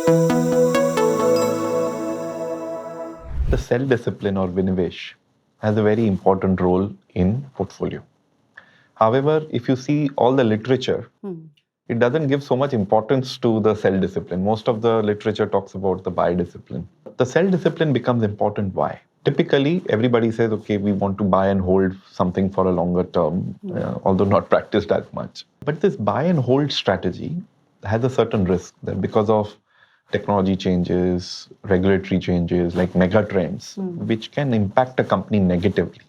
The self-discipline or Vinivesh has a very important role in portfolio. However, if you see all the literature, it doesn't give so much importance to the self-discipline. Most of the literature talks about the buy discipline. The self-discipline becomes important. Why? Typically, everybody says, okay, we want to buy and hold something for a longer term, although not practiced as much. But this buy and hold strategy has a certain risk that because of technology changes, regulatory changes, like mega trends, which can impact a company negatively.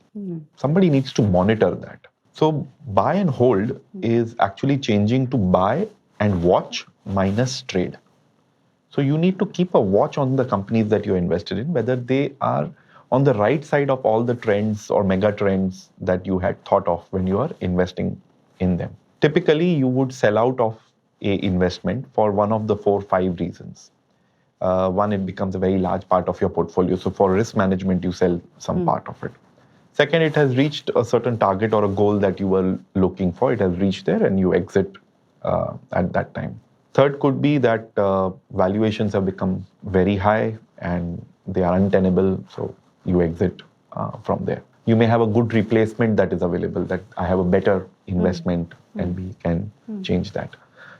Somebody needs to monitor that. So buy and hold is actually changing to buy and watch minus trade. So you need to keep a watch on the companies that you're invested in, whether they are on the right side of all the trends or mega trends that you had thought of when you are investing in them. Typically, you would sell out of a investment for one of the 4-5 reasons. One, it becomes a very large part of your portfolio. So for risk management, you sell some part of it. Second, it has reached a certain target or a goal that you were looking for. It has reached there and you exit at that time. Third could be that valuations have become very high and they are untenable. So you exit from there. You may have a good replacement that is available, that I have a better investment and we can change that.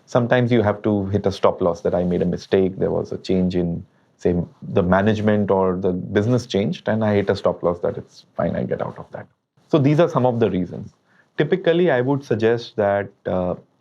Sometimes you have to hit a stop loss that I made a mistake. There was a change in, say, the management or the business changed and I hit a stop loss that it's fine, I get out of that. So these are some of the reasons. Typically, I would suggest that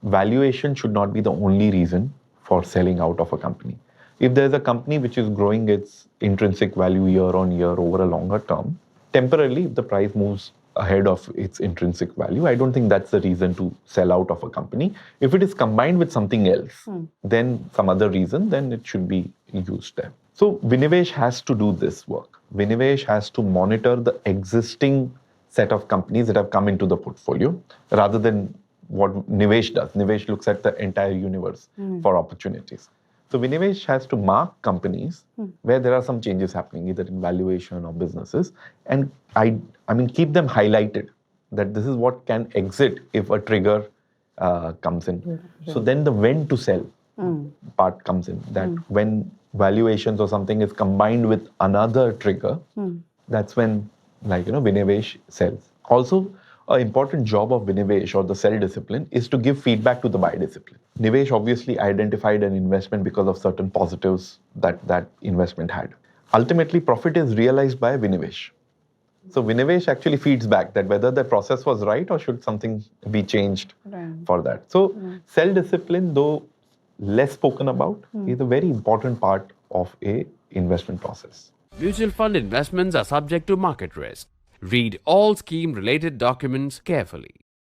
valuation should not be the only reason for selling out of a company. If there's a company which is growing its intrinsic value year on year over a longer term, temporarily, if the price moves ahead of its intrinsic value, I don't think that's the reason to sell out of a company. If it is combined with something else, then some other reason, then it should be used there. So Vinivesh has to do this work. Vinivesh has to monitor the existing set of companies that have come into the portfolio rather than what Nimesh does. Nimesh looks at the entire universe for opportunities. So Vinivesh has to mark companies where there are some changes happening, either in valuation or businesses, and I mean keep them highlighted that this is what can exit if a trigger comes in. So then the when to sell part comes in. That when valuations or something is combined with another trigger, that's when Vinivesh sells. Also, an important job of Vinivesh or the sell discipline is to give feedback to the buy discipline. Nivesh obviously identified an investment because of certain positives that that investment had. Ultimately, profit is realized by Vinivesh. So Vinivesh actually feeds back that whether the process was right or should something be changed for that. So sell discipline, though less spoken about, is a very important part of a investment process. Mutual fund investments are subject to market risk. Read all scheme-related documents carefully.